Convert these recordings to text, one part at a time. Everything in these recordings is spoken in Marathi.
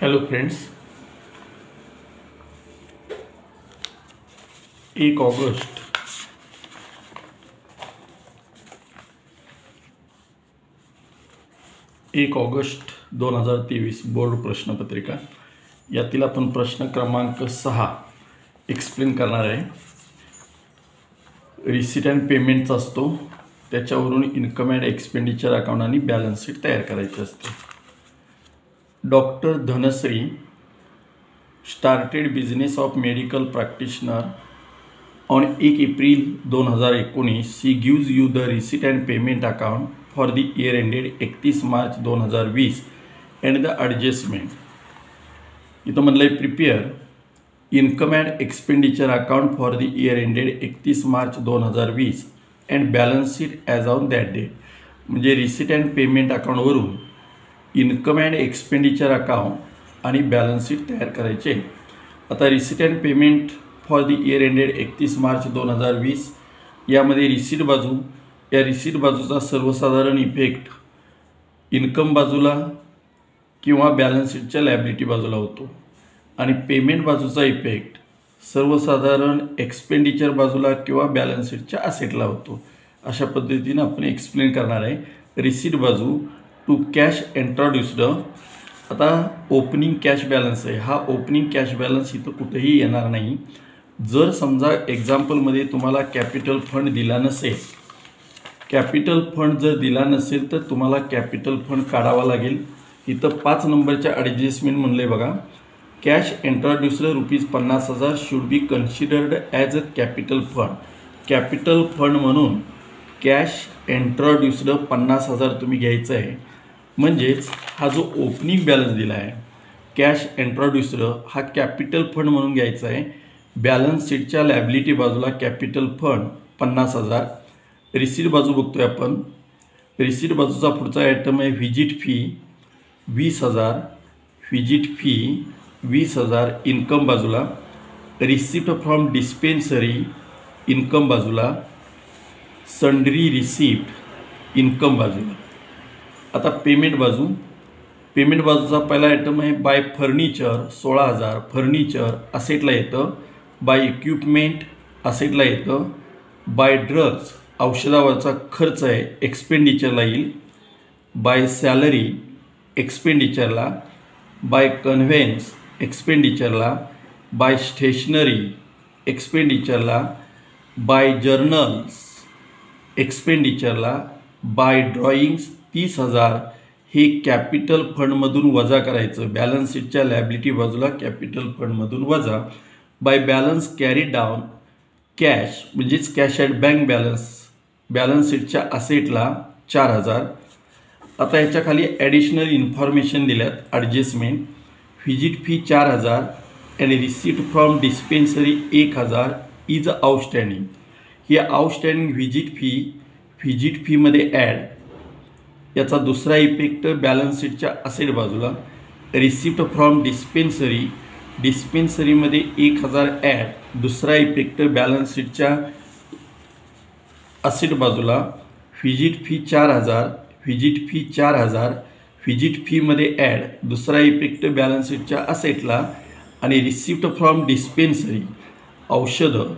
हेलो फ्रेंड्स, 1 ऑगस्ट एक ऑगस्ट 2023 बोर्ड प्रश्नपत्रिका यातील आपण प्रश्न क्रमांक 6 एक्सप्लेन करणार आहे। रिसीट अँड पेमेंटचा असतो, त्याच्यावरून इन्कम अँड एक्सपेंडिचर अकाउंट आणि बॅलन्स शीट तयार करायची असते। Doctor Dhanashree started business of medical practitioner on 1 April 2019. She gives you the receipt and payment account for the year ended 31 March 2020 and the adjustment. इथं म्हणलंय prepare income and expenditure account for the year ended 31 March 2020 and balance sheet as on that date. म्हणजे रिसीट अँड पेमेंट अकाउंटवरून इन्कम अँड एक्सपेंडिचर अकाउंट आणि बॅलन्स शीट तयार करायचे। आता receipt and payment for the year ended 31 March 2020 यामध्ये रिसीट बाजू, या रिसीट बाजूचा सर्वसाधारण इफेक्ट इन्कम बाजूला किंवा बॅलन्स शीटच्या लायबिलिटी बाजूला होतो आणि पेमेंट बाजूचा इफेक्ट सर्वसाधारण एक्सपेंडिचर बाजूला किंवा बॅलन्स शीटच्या असेटला होतो। अशा पद्धतीने आपण एक्सप्लेन करणार आहे। रिसीट बाजू टू कॅश इंट्रोड्यूस्ड, आता ओपनिंग कॅश बॅलन्स आहे, हा ओपनिंग कॅश बॅलन्स इथं कुठेही येणार नाही। जर समजा एक्झाम्पलमध्ये तुम्हाला कॅपिटल फंड दिला नसेल, कॅपिटल फंड जर दिला नसेल तर तुम्हाला कॅपिटल फंड काढावा लागेल। इथं 5 नंबरच्या ॲडजस्टमेंट म्हणले बघा, cash introduced ₹50,000 should be considered as a capital fund. Capital fund म्हणून कॅश इंट्रोड्यूस्ड 50,000 तुम्ही घ्यायचं आहे। म्हणजेच हा जो ओपनिंग बॅलन्स दिला आहे कॅश इंट्रोड्यूस्ड हा कॅपिटल फंड म्हणून घ्यायचा आहे। बॅलन्स शीटच्या लायबिलिटी बाजूला कॅपिटल फंड 50,000। रिसीट बाजू बघतोय आपण, रिसीट बाजूचा पुढचा आयटम आहे visit fee 20,000, visit fee 20,000 income बाजूला, रिसिप्ट फ्रॉम डिस्पेन्सरी इन्कम बाजूला, सन्ड्री रिसिप्ट इन्कम बाजूला। आता पेमेंट बाजू, पेमेंट बाजूचा पहिला आयटम आहे बाय फर्निचर 16,000, फर्निचर असेटला येतं, बाय इक्विपमेंट असेटला येतं, बाय ड्रग्ज औषधावरचा खर्च आहे एक्सपेंडिचरला येईल, बाय सॅलरी एक्सपेंडिचरला, बाय कन्व्हेन्स एक्सपेंडिचरला, बाय स्टेशनरी एक्सपेंडिचरला, बाय जर्नल्स एक्सपेंडिचरला, बाय ड्रॉइंग्स 30,000 हे कॅपिटल फंडमधून वजा करायचं। बॅलन्स शीटच्या लायबिलिटी बाजूला कॅपिटल फंडमधून वजा, by balance carry down cash म्हणजेच cash at bank balance, balance शीटच्या असेटला 4,000। आता याच्या खाली ॲडिशनल इन्फॉर्मेशन दिल्यात ॲडजस्टमेंट, व्हिजिट फी 4,000 आणि receipt from dispensary 1,000 is outstanding. ही आउटस्टँडिंग व्हिजिट फीमध्ये ॲड, याचा दुसरा इफेक्ट बॅलन्स शीटच्या असेट बाजूला, रिसिप्ट फ्रॉम डिस्पेन्सरी, डिस्पेन्सरीमध्ये 1,000 ॲड, दुसरा इफेक्ट बॅलन्स शीटच्या असेट बाजूला, visit fee 4,000, visit fee 4,000 visit फीमध्ये ॲड, दुसरा इफेक्ट बॅलन्स शीटच्या असेटला, आणि रिसिप्ट फ्रॉम डिस्पेन्सरी औषधं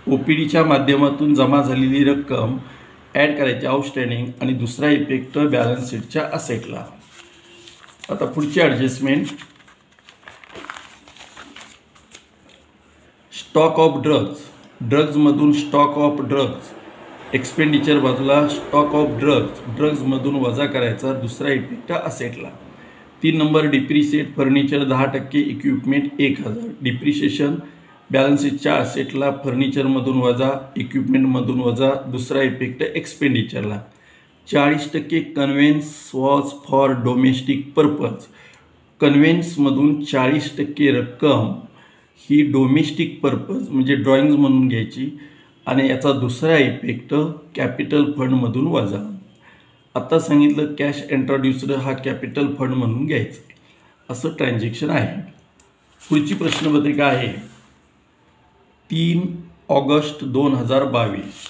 OPDच्या माध्यमातून जमा झालेली रक्कम ॲड करायची आउटस्टँडिंग, आणि दुसरा इफेक्ट बॅलन्स शीटच्या असेटला। आता पुढची ॲडजस्टमेंट, स्टॉक ऑफ ड्रग्ज, ड्रग्जमधून स्टॉक ऑफ ड्रग्ज एक्सपेंडिचर बाजूला, स्टॉक ऑफ ड्रग्जमधून वजा करायचा, दुसरा इफेक्ट असेटला। 3 number depreciate furniture 10%, equipment 1,000, depreciation balance शीटच्या असेटला, फर्निचरमधून वजा, इक्विपमेंटमधून वजा, दुसरा इफेक्ट एक्सपेंडिचरला। 40% conveyance was for domestic purpose, कन्व्हेन्समधून 40% रक्कम ही डोमेस्टिक पर्पज म्हणजे ड्रॉइंग्ज म्हणून घ्यायची, आणि याचा दुसरा इफेक्ट कॅपिटल फंडमधून वजा। आता सांगितलं कॅश इंट्रोड्यूस्ड हा कॅपिटल फंड म्हणून घ्यायचं, असं ट्रान्झॅक्शन आहे। पुढची प्रश्नपत्रिका आहे 3 ऑगस्ट 2022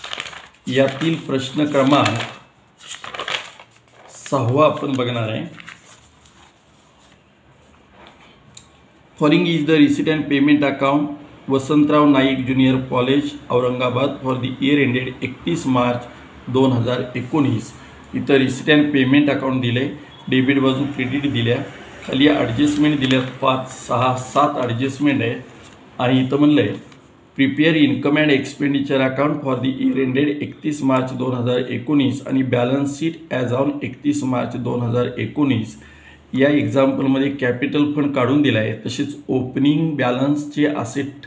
यातील प्रश्न क्रमांक 6 आपण बघणार आहे। Following is the receipt and payment account Vasantrao Naik junior college Aurangabad for the year ended 31 March 2019. इथं रिसीट अँड पेमेंट अकाउंट दिले, डेबिट बाजू क्रेडिट दिल्या, खाली ॲडजस्टमेंट दिल्या 5, 6, 7 ॲडजस्टमेंट आहे. आणि इथं म्हणलं आहे prepare income and expenditure account for the year ended 31 March 2019 आणि balance sheet as on 31 March 2019. या एक्झाम्पलमध्ये कॅपिटल फंड काढून दिला आहे, तसेच ओपनिंग बॅलन्सचे असेट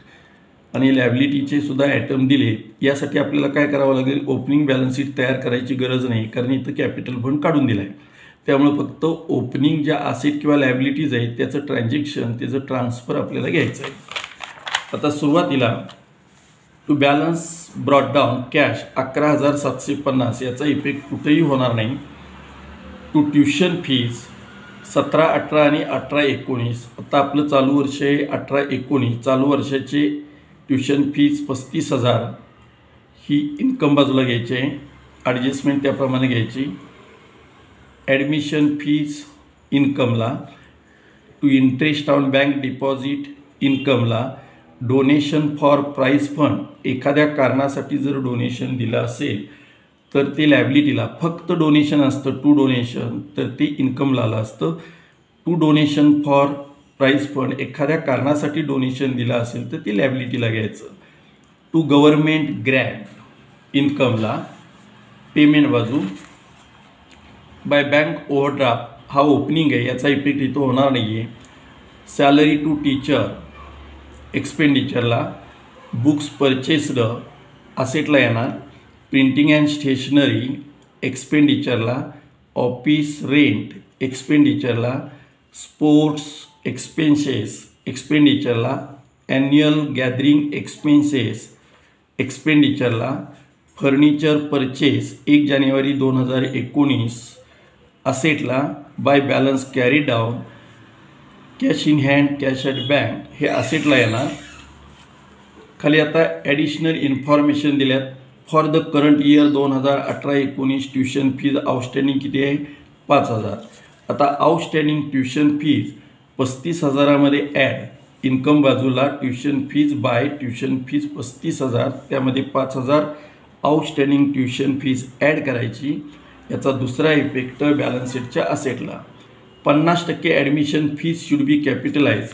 आणि लॅबिलिटीचे सुद्धा ॲटम दिले. यासाठी आपल्याला काय करावं लागेल, ओपनिंग बॅलन्स शीट तयार करायची गरज नाही, कारण इथं कॅपिटल फंड काढून दिला आहे. त्यामुळे फक्त ओपनिंग ज्या असेट किंवा लॅबिलिटीज आहेत त्याचं ट्रान्झॅक्शन, त्याचं ट्रान्सफर आपल्याला घ्यायचं आहे. आता सुरुवातीला to balance brought down cash 11,750, याचा इफेक्ट कुठेही होणार नाही. टू ट्युशन फीज 17, 18 आणि 18, 19. आता आपलं चालू वर्ष आहे 18, 19. चालू वर्षाचे ट्युशन फीज 35,000 ही इन्कम बाजूला घ्यायची आहे, ॲडजस्टमेंट त्याप्रमाणे घ्यायची. ॲडमिशन फीज इन्कमला. To interest on bank deposit इन्कमला. डोनेशन फॉर प्राईज फंड, एखाद्या कारणासाठी जर डोनेशन दिलं असेल तर ते लॅबिलिटीला. फक्त डोनेशन असतं टू डोनेशन तर ते इन्कमला आलं असतं. To donation for prize fund, एखाद्या कारणासाठी डोनेशन दिलं असेल तर ते लॅबिलिटीला घ्यायचं. टू गव्हर्मेंट ग्रँट इन्कमला पेमेंट बाजू. बाय बँक ओव्हरड्राफ्ट हा ओपनिंग आहे, याचा इफेक्ट इथं होणार नाही आहे. सॅलरी टू टीचर एक्सपेंडिचरला. बुक्स परचेस्ड असेटला येणार. प्रिंटिंग अँड स्टेशनरी एक्सपेंडिचरला. ऑफिस रेंट एक्सपेंडिचरला. स्पोर्ट्स एक्सपेन्सेस एक्सपेंडिचरला. ॲन्युअल गॅदरिंग एक्सपेन्सेस एक्सपेंडिचरला. फर्निचर परचेस 1 जानेवारी 2019 असेटला. By balance carry down. Cash in hand, cash at bank हे असेटला येणार. खाली आता ॲडिशनल इन्फॉर्मेशन दिल्यात. For the current year 2018-19 tuition fees outstanding किती आहे, 5,000. आता आउटस्टँडिंग ट्युशन फीज 35,000मध्ये ॲड. इन्कम बाजूला tuition fees by tuition fees 35,000, त्यामध्ये 5,000 आउटस्टँडिंग ट्युशन फीज ॲड करायची. याचा दुसरा इफेक्ट बॅलन्स शीटच्या असेटला. 50% admission fees should be capitalise.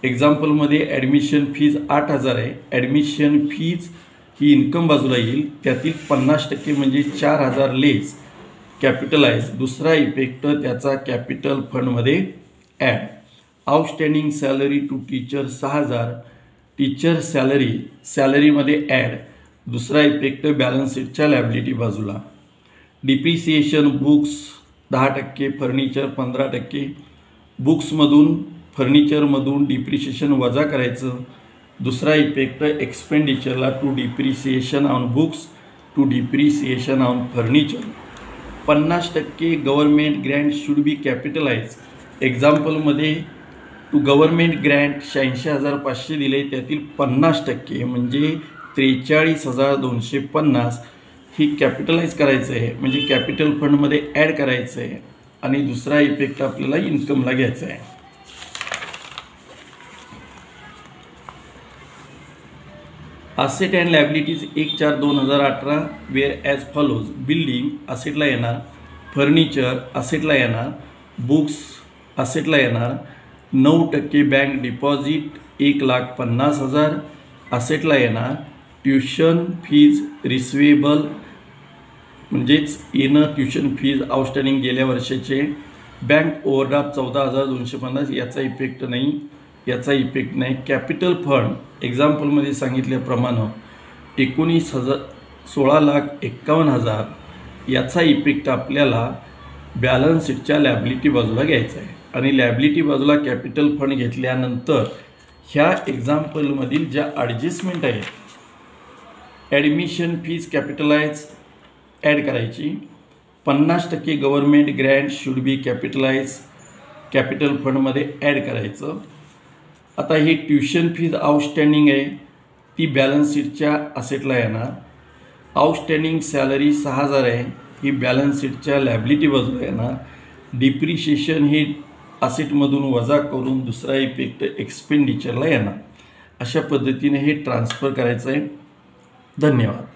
एक्झाम्पलमध्ये ॲडमिशन फीज 8,000 आहे. ॲडमिशन फीज ही इन्कम बाजूला येईल, त्यातील 50% म्हणजे 4,000 लेस कॅपिटलाइज. दुसरा इफेक्ट त्याचा कॅपिटल फंडमध्ये add. Outstanding salary to teacher 6,000, teacher सॅलरीमध्ये ॲड. दुसरा इफेक्ट बॅलन्स शीटच्या लॅबिलिटी बाजूला. Depreciation books 10%, furniture 15%. बुक्समधून फर्निचरमधून डिप्रिसिएशन वजा करायचं. दुसरा इफेक्ट एक्सपेंडिचरला to depreciation on books, to depreciation on furniture. 50% government grant should be capitalise. एक्झाम्पलमध्ये टू गव्हर्मेंट ग्रँट 86,500 दिले, त्यातील 50% म्हणजे 43,250 ही कॅपिटलाइज करायचं आहे, म्हणजे कॅपिटल फंडमध्ये ॲड करायचं आहे. आणि दुसरा इफेक्ट आपल्याला इन्कमला घ्यायचा आहे. Asset and liabilities 1/4/2018 were as follows. Building असेटला येणार. फर्निचर असेटला येणार. बुक्स असेटला येणार. 9% बँक डिपॉझिट 1,50,000 असेटला येणार. ट्युशन फीज रिसिवेबल म्हणजेच येणं ट्युशन फीज आउटस्टँडिंग गेल्या वर्षाचे. बँक ओव्हरड्राफ्ट 14,250 याचा इफेक्ट नाही, याचा इफेक्ट नाही. कॅपिटल फंड एक्झाम्पलमध्ये सांगितल्याप्रमाणे 16,51,000 याचा इफेक्ट आपल्याला बॅलन्स शीटच्या लॅबिलिटी बाजूला घ्यायचा आहे. आणि लॅबिलिटी बाजूला कॅपिटल फंड घेतल्यानंतर ह्या एक्झाम्पलमधील ज्या ॲडजस्टमेंट आहेत, ॲडमिशन फीज कॅपिटलाइज ॲड करायची. 50% government grant should be capitalise capital फंडमध्ये ॲड करायचं. आता ही ट्युशन फीज आउटस्टँडिंग आहे, ती बॅलन्स शीटच्या असेटला येणार. आउटस्टँडिंग सॅलरी 6,000 आहे, ही बॅलन्स शीटच्या लॅबिलिटी बाजूला येणार. डिप्रिशिएशन ही असेटमधून वजा करून दुसरा इफेक्ट एक्सपेंडिचरला येणार. अशा पद्धतीने हे ट्रान्सफर करायचं आहे. धन्यवाद.